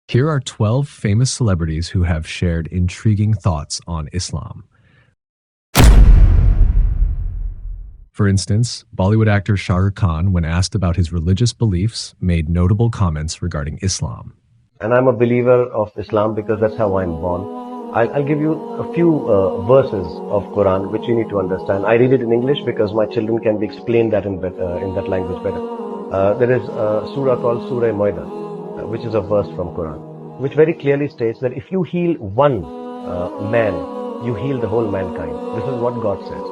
Here are 12 famous celebrities who have shared intriguing thoughts on Islam. For instance, Bollywood actor Shahrukh Khan, when asked about his religious beliefs, made notable comments regarding Islam. And I'm a believer of Islam because that's how I'm born. I'll give you a few verses of Quran which you need to understand. I read it in English because my children can be explained that in that language better. There is a surah called Surah Maida, which is a verse from Quran, which very clearly states that if you heal one man, you heal the whole mankind. This is what God says.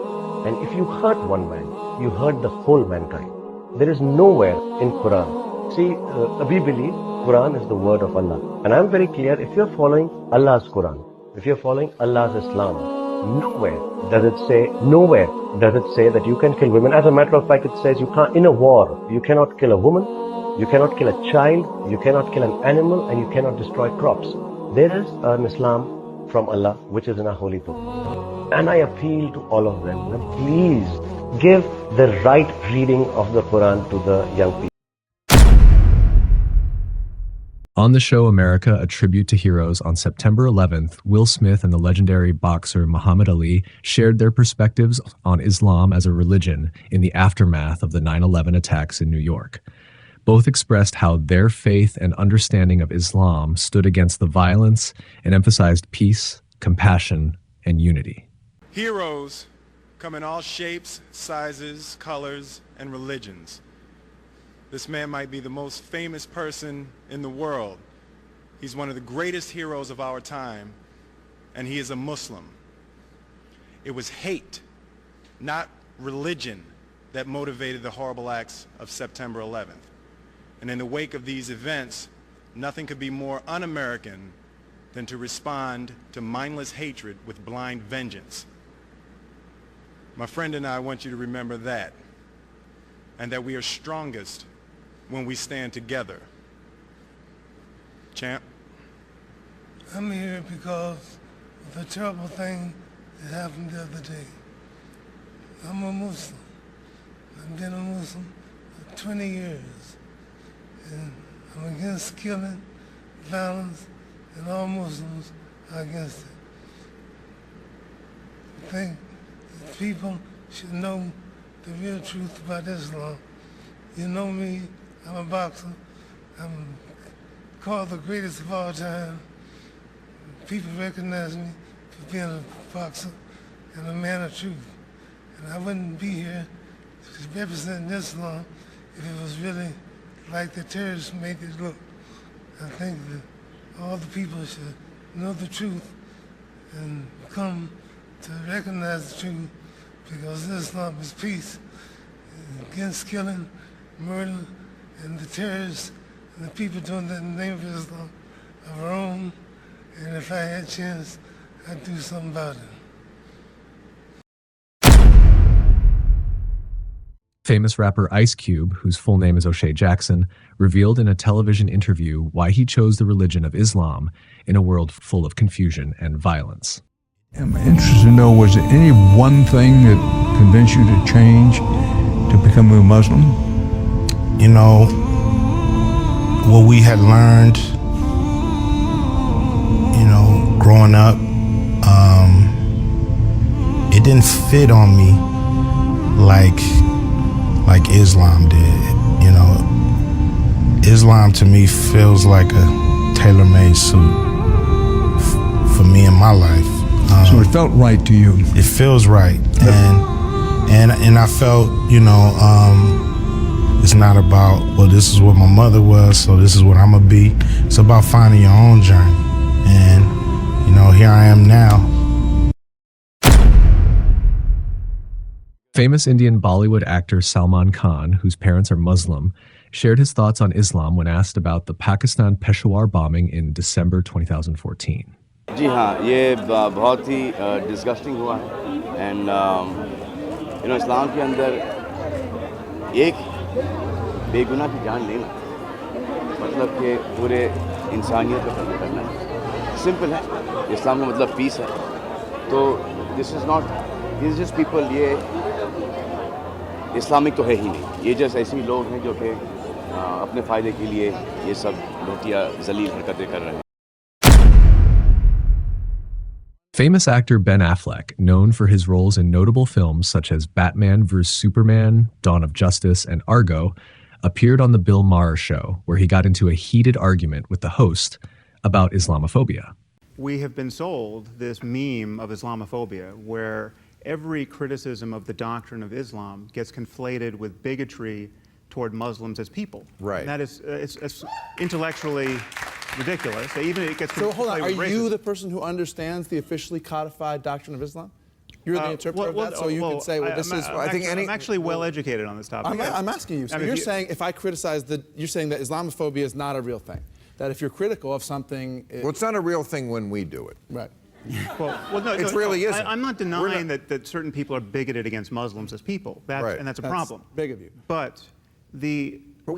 And if you hurt one man, you hurt the whole mankind. There is nowhere in Quran. See, we believe Quran is the word of Allah. And I'm very clear, if you're following Allah's Quran, if you're following Allah's Islam, nowhere does it say that you can kill women. As a matter of fact, it says you can't, in a war, you cannot kill a woman, you cannot kill a child, you cannot kill an animal, and you cannot destroy crops. There is an Islam from Allah, which is in our holy book. And I appeal to all of them, please give the right reading of the Quran to the young people. On the show America, a tribute to heroes, on September 11th, Will Smith and the legendary boxer Muhammad Ali shared their perspectives on Islam as a religion in the aftermath of the 9/11 attacks in New York. Both expressed how their faith and understanding of Islam stood against the violence and emphasized peace, compassion, and unity. Heroes come in all shapes, sizes, colors, and religions. This man might be the most famous person in the world. He's one of the greatest heroes of our time, and he is a Muslim. It was hate, not religion, that motivated the horrible acts of September 11th. And in the wake of these events, nothing could be more un-American than to respond to mindless hatred with blind vengeance. My friend and I want you to remember that, and that we are strongest when we stand together. Champ? I'm here because of a terrible thing that happened the other day. I'm a Muslim. I've been a Muslim for 20 years. And I'm against killing, violence, and all Muslims are against it. I think that people should know the real truth about Islam. You know me, I'm a boxer. I'm called the greatest of all time. People recognize me for being a boxer and a man of truth. And I wouldn't be here representing Islam if it was really like the terrorists made it look. I think that all the people should know the truth and come to recognize the truth, because Islam is peace against killing, murder, and the terrorists and the people doing that in the name of Islam are wrong. And if I had a chance, I'd do something about it. Famous rapper Ice Cube, whose full name is O'Shea Jackson, revealed in a television interview why he chose the religion of Islam in a world full of confusion and violence. I'm interested to know, was there any one thing that convinced you to change, to become a Muslim? You know, what we had learned, you know, growing up, it didn't fit on me like Islam did. You know, Islam to me feels like a tailor-made suit for me in my life. So it felt right to you. It feels right, and I felt, you know, it's not about, well, this is what my mother was, so this is what I'm gonna be. It's about finding your own journey, and you know, here I am now. Famous Indian Bollywood actor Salman Khan, whose parents are Muslim, shared his thoughts on Islam when asked about the Pakistan Peshawar bombing in December 2014. जी हाँ, ये बहुत ही disgusting हुआ है and you know इस्लाम के अंदर एक बेगुनाह की जान लेना मतलब कि पूरे इंसानियत को खत्म करना है। सिंपल है, इस्लाम का मतलब पीस है। तो दिस इज़ जस्ट पीपल, ये इस्लामिक तो है ही नहीं, ये जस्ट ऐसे ही लोग हैं जो कि अपने फ़ायदे के लिए ये सब बहुत ही जलील हरकतें कर रहे हैं. Famous actor Ben Affleck, known for his roles in notable films such as Batman vs. Superman, Dawn of Justice, and Argo, appeared on The Bill Maher Show, where he got into a heated argument with the host about Islamophobia. We have been sold this meme of Islamophobia, where every criticism of the doctrine of Islam gets conflated with bigotry toward Muslims as people. Right. And that is it's intellectually ridiculous. Even it gets So hold on, are conflated with you racism. the person who understands the officially codified doctrine of Islam? You're the interpreter of that, so you can say, well, this is. I'm actually well educated on this topic. I'm asking you. So you're saying if I criticize you're saying that Islamophobia is not a real thing. That if you're critical of something, well, it's not a real thing when we do it. Right. Well, no, it really isn't. I'm not denying that certain people are bigoted against Muslims as people. Right. And that's a That's problem. big of you. But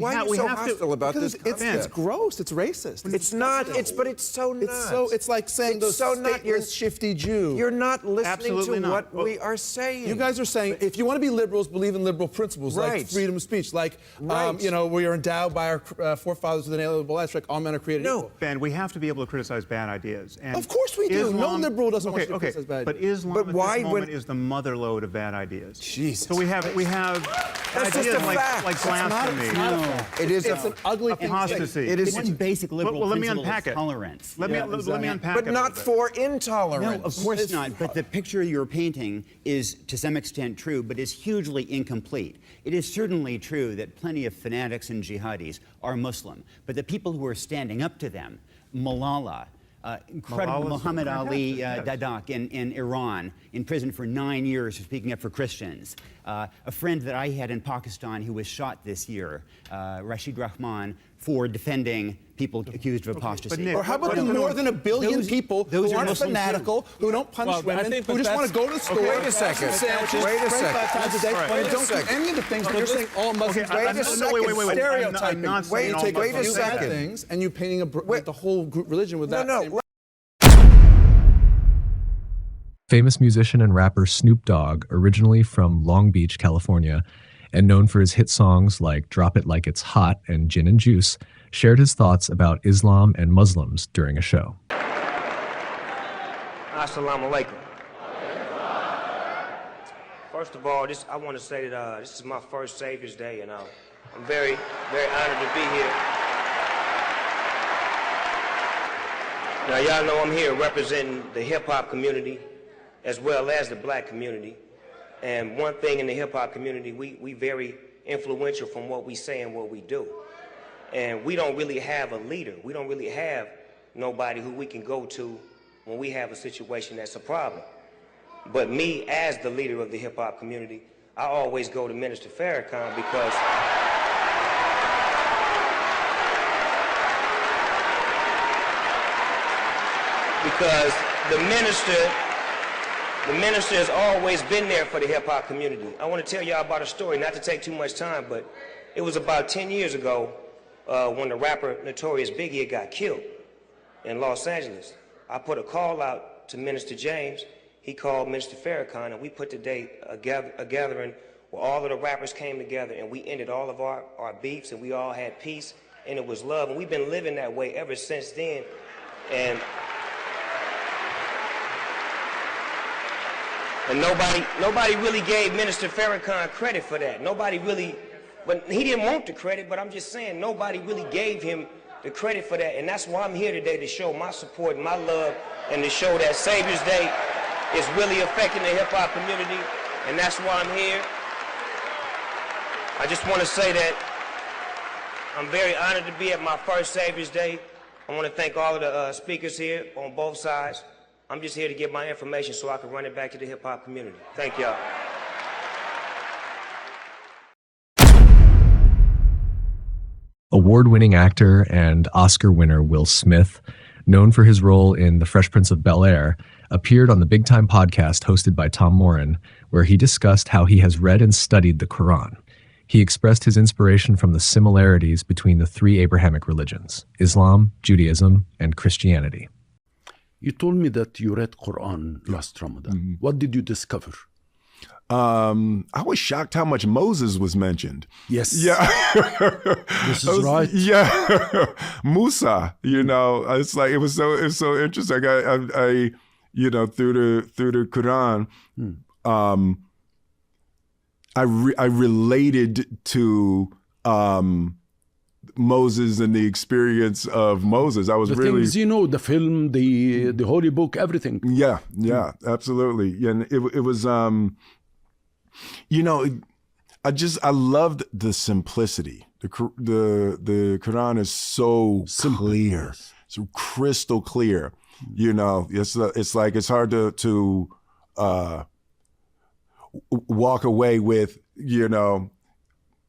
why are you so hostile about this Because concept? it's gross. It's racist. It's not. But it's so not. It's like saying those stateless, shifty Jew. You're not listening Absolutely to not. what we are saying. You guys are saying if you want to be liberals, believe in liberal principles Right. like freedom of speech, like Right. we are endowed by our forefathers with an inalienable rights, like all men are created equal. Ben, we have to be able to criticize bad ideas. And Of course we do. No liberal doesn't want you to criticize bad But ideas. Islam But at why this moment when- is the motherlode of bad ideas. Jesus. So we have That's just ideas a fact. like blasphemy. It is It's an ugly thing. Apostasy. It is. One basic liberal Well, let me principle unpack is it. tolerance. Let me unpack it. But not for intolerance. No, of course not. But the picture you're painting is, to some extent, true, but is hugely incomplete. It is certainly true that plenty of fanatics and jihadis are Muslim, but the people who are standing up to them, Malala, incredible Malala's Muhammad Ali fantastic, yes. Dadak in Iran, in prison for 9 years for speaking up for Christians. A friend that I had in Pakistan who was shot this year, Rashid Rahman, for defending people accused of apostasy. Nick, Or how about the more than a billion people those who are aren't Muslims fanatical, who don't punch women, who just want to go to the store, wait a second. sandwiches, Wait a pray second. 5 times a day, Right. and Wait a don't do second. any of the things that you're saying all Muslims Okay, Wait a second. wait. stereotyping. I'm not saying all Wait a Muslims do do bad second. things, and you painting the whole religion with that. No. Famous musician and rapper Snoop Dogg, originally from Long Beach, California, and known for his hit songs like Drop It Like It's Hot and Gin and Juice, shared his thoughts about Islam and Muslims during a show. Assalamu alaikum. First of all, I want to say that this is my first Savior's Day, and I'm very, very honored to be here. Now, y'all know I'm here representing the hip-hop community as well as the black community. And one thing in the hip-hop community, we very influential from what we say and what we do. And we don't really have a leader. We don't really have nobody who we can go to when we have a situation that's a problem. But me, as the leader of the hip-hop community, I always go to Minister Farrakhan because the minister has always been there for the hip-hop community. I want to tell y'all about a story, not to take too much time, but it was about 10 years ago when the rapper Notorious Biggie got killed in Los Angeles. I put a call out to Minister James. He called Minister Farrakhan, and we put today a gathering where all of the rappers came together, and we ended all of our beefs, and we all had peace, and it was love. And we've been living that way ever since then. And nobody really gave Minister Farrakhan credit for that. Nobody really, but he didn't want the credit, but I'm just saying nobody really gave him the credit for that. And that's why I'm here today, to show my support and my love, and to show that Savior's Day is really affecting the hip-hop community, and that's why I'm here. I just want to say that I'm very honored to be at my first Savior's Day. I want to thank all of the speakers here on both sides. I'm just here to get my information so I can run it back to the hip-hop community. Thank y'all. Award-winning actor and Oscar winner Will Smith, known for his role in The Fresh Prince of Bel-Air, appeared on the Big Time podcast hosted by Tom Moran, where he discussed how he has read and studied the Quran. He expressed his inspiration from the similarities between the three Abrahamic religions, Islam, Judaism, and Christianity. You told me that you read Quran last Ramadan. What did you discover? I was shocked how much Moses was mentioned. Yes. Yeah. This is right. Yeah. Musa, it's like, it was so interesting. I through the Quran, I related to Moses and the experience of Moses. I was the really things, the film, the holy book, everything. Yeah, absolutely. And it was I loved the simplicity. The Quran is so clear, so crystal clear. It's like it's hard to walk away with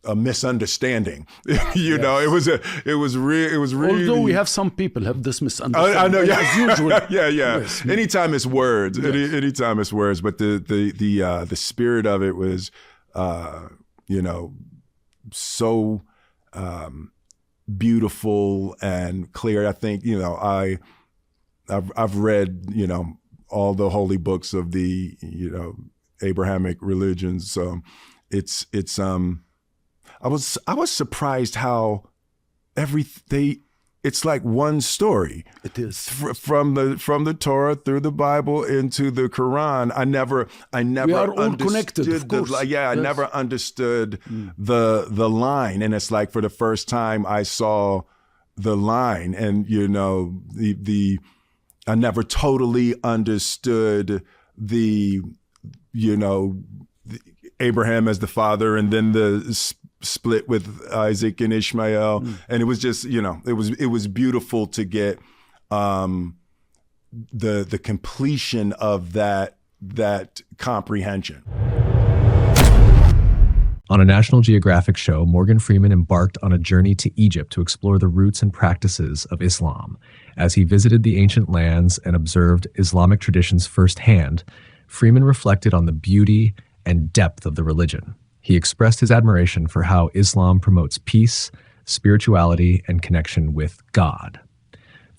a misunderstanding. It was really. Although we have some people have this misunderstanding. I know, yeah, as usual. yeah. Yes. Anytime it's words, Yes. anytime it's words, but the spirit of it was, so beautiful and clear. I think I've read all the holy books of the Abrahamic religions, so it's I was surprised how it's like one story. It is from the Torah through the Bible into the Quran. I never we are all connected, of course. I never understood the line, and it's like for the first time I saw the line, and I never totally understood the Abraham as the father, and then the split with Isaac and Ishmael, and it was just it was beautiful to get the completion of that comprehension. On a National Geographic show, Morgan Freeman embarked on a journey to Egypt to explore the roots and practices of Islam. As he visited the ancient lands and observed Islamic traditions firsthand, Freeman reflected on the beauty and depth of the religion. He expressed his admiration for how Islam promotes peace, spirituality, and connection with God.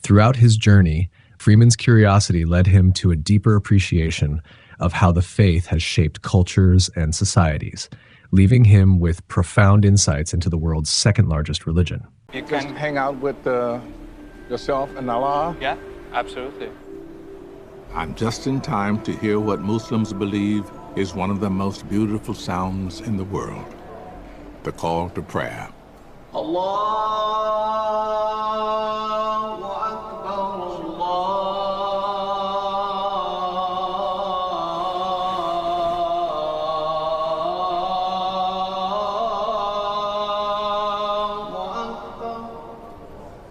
Throughout his journey, Freeman's curiosity led him to a deeper appreciation of how the faith has shaped cultures and societies, leaving him with profound insights into the world's second largest religion. You can hang out with yourself and Allah? Yeah, absolutely. I'm just in time to hear what Muslims believe is one of the most beautiful sounds in the world, the call to prayer.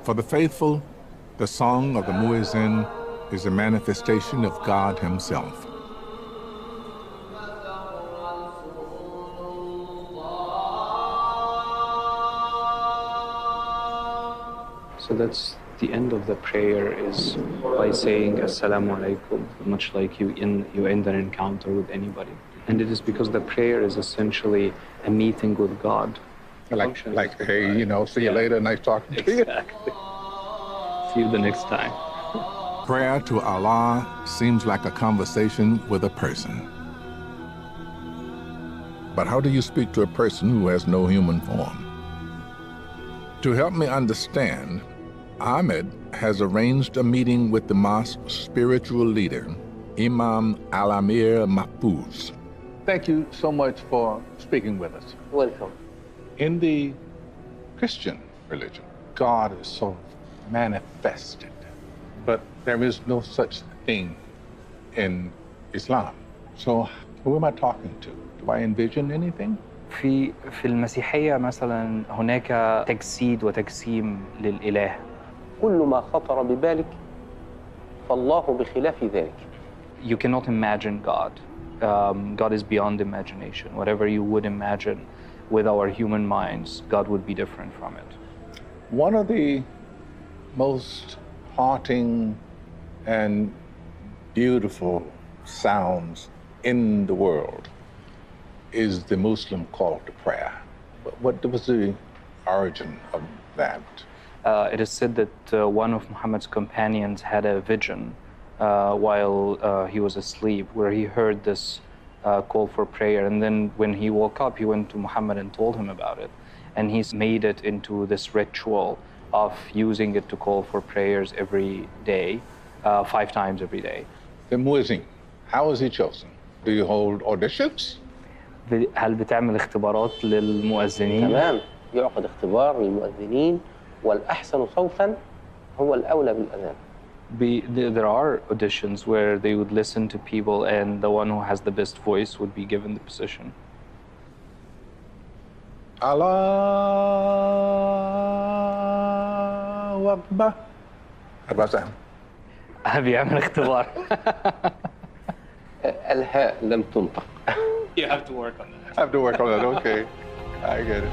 For the faithful, the song of the muezzin is a manifestation of God himself. So that's the end of the prayer, is by saying Assalamu alaikum, much like you end an encounter with anybody. And it is because the prayer is essentially a meeting with God. Like hey, see you later, nice talking to you. Exactly. See you the next time. Prayer to Allah seems like a conversation with a person. But how do you speak to a person who has no human form? To help me understand, Ahmed has arranged a meeting with the mosque's spiritual leader, Imam Al-Amir Mahfouz. Thank you so much for speaking with us. Welcome. In the Christian religion, God is sort of manifested, but there is no such thing in Islam. So who am I talking to? Do I envision anything? في المسيحية مثلا هناك تجسيد وتجسيم للإله. كل ما خطر ببالك فالله بخلاف ذلك. You cannot imagine God. God is beyond imagination. Whatever you would imagine with our human minds, God would be different from it. One of the most haunting and beautiful sounds in the world is the Muslim call to prayer. What was the origin of that? It is said that one of Muhammad's companions had a vision while he was asleep, where he heard this call for prayer. And then when he woke up, he went to Muhammad and told him about it. And he's made it into this ritual of using it to call for prayers every day, 5 times every day. The muezzin, how is he chosen? Do you hold auditions? هل بتعمل اختبارات للمؤذنين؟ تمام، يعقد اختبار للمؤذنين والأحسن صوتا هو الأولى بالأذان. There are auditions where they would listen to people and the one who has the best voice would be given the position. Allahu Akbar. How about that? بيعمل اختبار. الهاء لم تنطق. You have to work on that. I have to work on that, okay. I get it.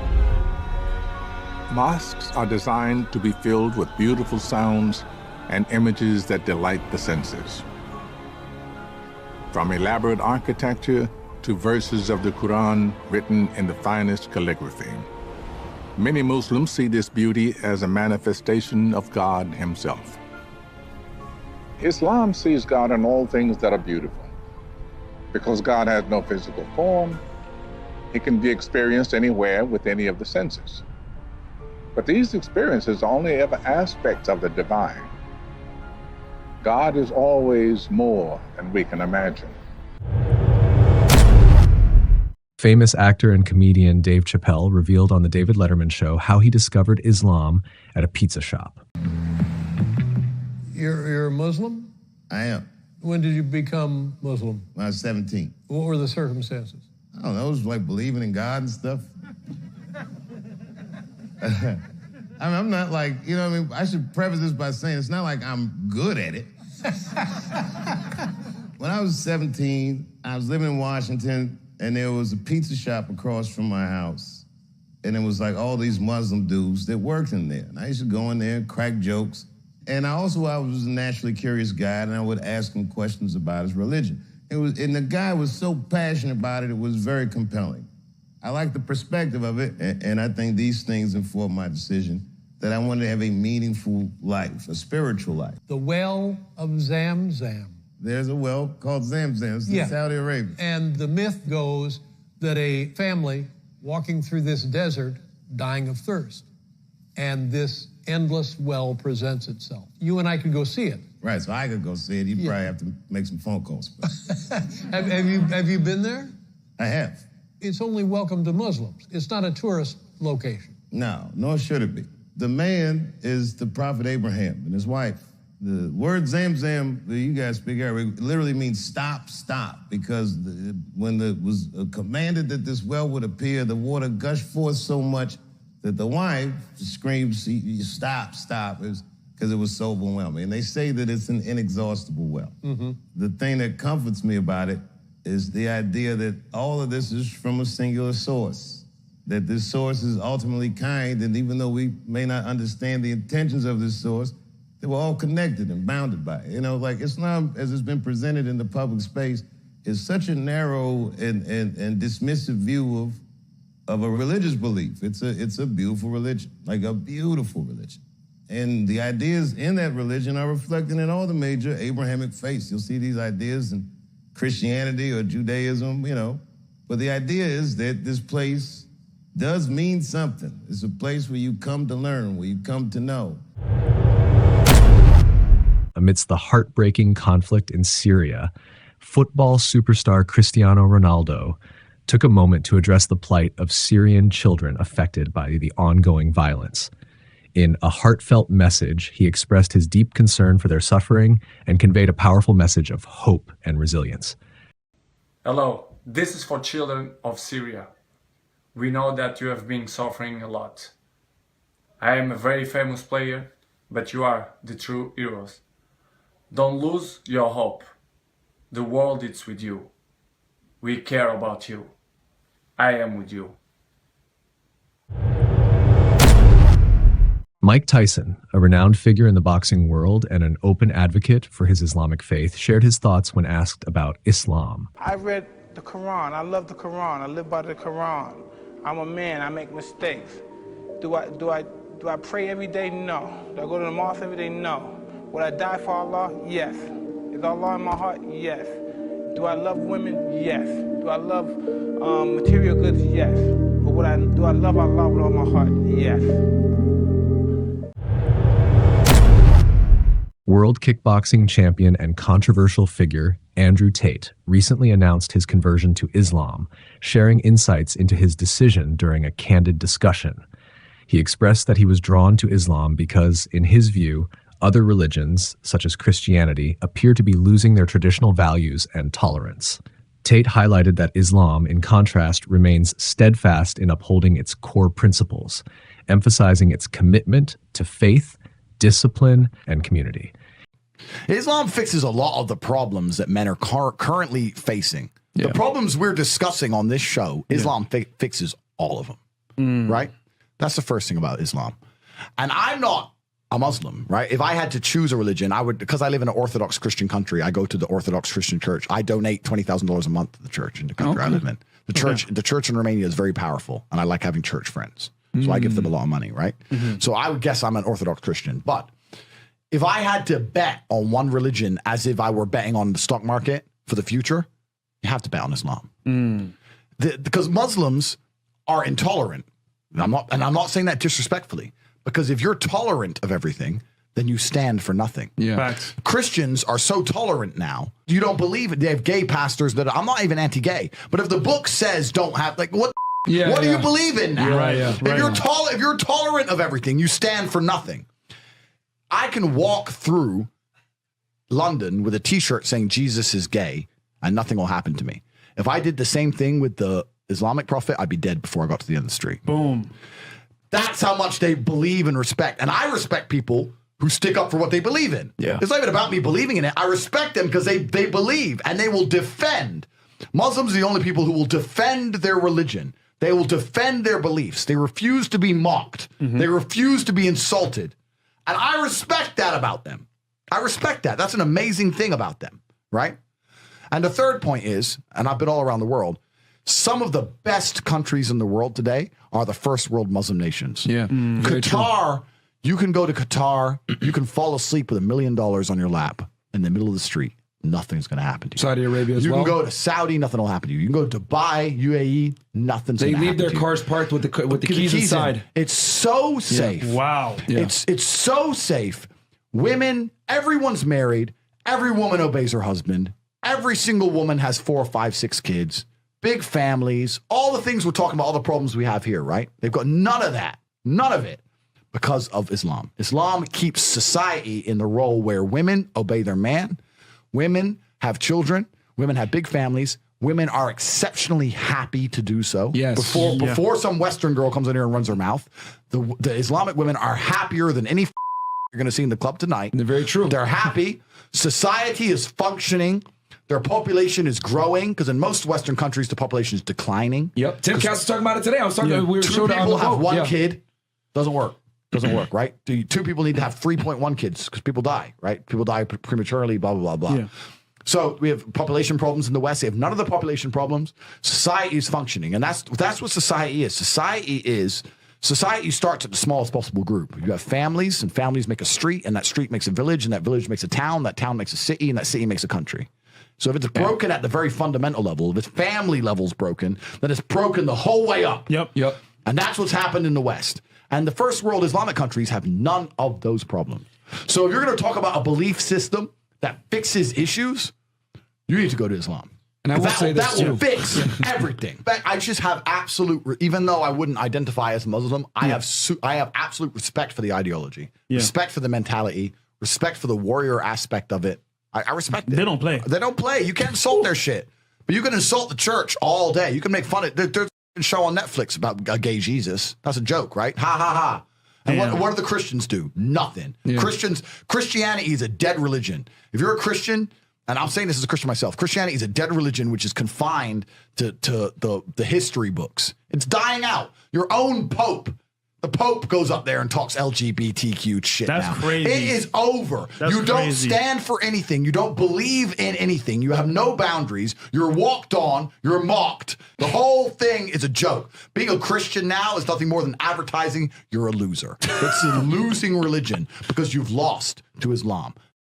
Mosques are designed to be filled with beautiful sounds and images that delight the senses. From elaborate architecture to verses of the Quran written in the finest calligraphy. Many Muslims see this beauty as a manifestation of God Himself. Islam sees God in all things that are beautiful. Because God has no physical form, He can be experienced anywhere with any of the senses. But these experiences are only ever aspects of the divine. God is always more than we can imagine. Famous actor and comedian Dave Chappelle revealed on The David Letterman Show how he discovered Islam at a pizza shop. You're a Muslim? I am. When did you become Muslim? When I was 17. What were the circumstances? I don't know, it was like believing in God and stuff. I mean, I'm not like, you know what I mean? I should preface this by saying it's not like I'm good at it. When I was 17, I was living in Washington, and there was a pizza shop across from my house. And it was like all these Muslim dudes that worked in there. And I used to go in there and crack jokes. And I was a naturally curious guy, and I would ask him questions about his religion. And the guy was so passionate about it, it was very compelling. I liked the perspective of it, and I think these things informed my decision that I wanted to have a meaningful life, a spiritual life. The well of Zamzam. There's a well called Zamzam. It's in Saudi Arabia. And the myth goes that a family walking through this desert dying of thirst. And this endless well presents itself. You and I could go see it. Right, so I could go see it. You'd probably have to make some phone calls. Have you been there? I have. It's only welcome to Muslims. It's not a tourist location. No, nor should it be. The man is the Prophet Abraham and his wife. The word Zamzam that you guys speak Arabic literally means stop, stop, because when it was commanded that this well would appear, the water gushed forth so much that the wife screams, stop, stop, because it was so overwhelming. And they say that it's an inexhaustible well. Mm-hmm. The thing that comforts me about it is the idea that all of this is from a singular source, that this source is ultimately kind, and even though we may not understand the intentions of this source, they were all connected and bounded by it. You know, like Islam, as it's been presented in the public space, is such a narrow and dismissive view of a religious belief. It's a beautiful religion, like a beautiful religion. And the ideas in that religion are reflected in all the major Abrahamic faiths. You'll see these ideas in Christianity or Judaism, you know. But the idea is that this place does mean something. It's a place where you come to learn, where you come to know. Amidst the heartbreaking conflict in Syria, football superstar Cristiano Ronaldo took a moment to address the plight of Syrian children affected by the ongoing violence. In a heartfelt message, he expressed his deep concern for their suffering and conveyed a powerful message of hope and resilience. Hello, this is for children of Syria. We know that you have been suffering a lot. I am a very famous player, but you are the true heroes. Don't lose your hope. The world is with you. We care about you. I am with you. Mike Tyson, a renowned figure in the boxing world and an open advocate for his Islamic faith, shared his thoughts when asked about Islam. I read the Quran. I love the Quran. I live by the Quran. I'm a man. I make mistakes. Do I pray every day? No. Do I go to the mosque every day? No. Would I die for Allah? Yes. Is Allah in my heart? Yes. Do I love women? Yes. Do Do I love material goods? Yes. But do I love Allah with all my heart? Yes. World kickboxing champion and controversial figure Andrew Tate recently announced his conversion to Islam, sharing insights into his decision during a candid discussion. He expressed that he was drawn to Islam because, in his view, other religions, such as Christianity, appear to be losing their traditional values and tolerance. Tate highlighted that Islam, in contrast, remains steadfast in upholding its core principles, emphasizing its commitment to faith, discipline, and community. Islam fixes a lot of the problems that men are currently facing. The problems we're discussing on this show, Islam fixes all of them, right? That's the first thing about Islam. And I'm not a Muslim, right? If I had to choose a religion, I would, because I live in an Orthodox Christian country, I go to the Orthodox Christian church. I donate $20,000 a month to the church in the country I live in. The church in Romania is very powerful, and I like having church friends. So I give them a lot of money, right? So I would guess I'm an Orthodox Christian. But if I had to bet on one religion as if I were betting on the stock market for the future, you have to bet on Islam. Because Muslims are intolerant. I'm not saying that disrespectfully, because if you're tolerant of everything, then you stand for nothing. Facts. Christians are so tolerant now. You don't believe it. They have gay pastors that I'm not even anti-gay, but if the book says don't have, like, what do you believe in now? If you're tolerant of everything, you stand for nothing. I can walk through London with a t-shirt saying Jesus is gay and nothing will happen to me. If I did the same thing with the Islamic prophet, I'd be dead before I got to the end of the street. Boom. That's how much they believe and respect. And I respect people who stick up for what they believe in. It's not even about me believing in it. I respect them because they believe and they will defend. Muslims are the only people who will defend their religion. They will defend their beliefs. They refuse to be mocked. They refuse to be insulted. And I respect that about them. I respect that. That's an amazing thing about them, right? And the third point is, and I've been all around the world, some of the best countries in the world today are the first world Muslim nations. Qatar, you can go to Qatar, you can fall asleep with $1 million on your lap in the middle of the street. Nothing's going to happen to you. Saudi Arabia as well. You can go to Saudi, nothing will happen to you. You can go to Dubai, UAE, nothing's going to happen to you. They leave their cars parked with the keys inside. It's so safe. Wow. It's so safe. Women, everyone's married. Every woman obeys her husband. Every single woman has 4, 5, 6 kids. Big families. All the things we're talking about, all the problems we have here, right? They've got none of that. None of it. Because of Islam. Islam keeps society in the role where women obey their man. Women have children. Women have big families. Women are exceptionally happy to do so. Before some Western girl comes in here and runs her mouth, the Islamic women are happier than any you're going to see in the club tonight. They're very true. They're happy. Society is functioning. Their population is growing because in most Western countries, the population is declining. Yep. Tim Cass was talking about it today. I was talking. We were two people have one kid. Doesn't work. Doesn't work, right? Two people need to have 3.1 kids because people die, right? People die prematurely, blah, blah, blah, blah. So we have population problems in the West. They have none of the population problems. Society is functioning. And that's what society is. Society starts at the smallest possible group. You have families, and families make a street, and that street makes a village, and that village makes a town, that town makes a city, and that city makes a country. So if it's broken at the very fundamental level, if its family level's broken, then it's broken the whole way up. Yep. And that's what's happened in the West. And the first world Islamic countries have none of those problems. So if you're going to talk about a belief system that fixes issues, you need to go to Islam. And I will say this that will fix everything. I just have absolute, even though I wouldn't identify as Muslim, I have absolute respect for the ideology, respect for the mentality, respect for the warrior aspect of it. I respect it. They don't play. They don't play. You can't insult their shit. But you can insult the church all day. You can make fun of it. There's a show on Netflix about a gay Jesus. That's a joke, right? Ha, ha, ha. And what do the Christians do? Nothing. Christianity is a dead religion. If you're a Christian, and I'm saying this as a Christian myself, Christianity is a dead religion which is confined to the history books. It's dying out. Your own Pope. The Pope goes up there and talks LGBTQ shit now. That's crazy. It is over. You don't stand for anything. You don't believe in anything. You have no boundaries. You're walked on. You're mocked. The whole thing is a joke. Being a Christian now is nothing more than advertising you're a loser. It's a losing religion because you've lost to Islam.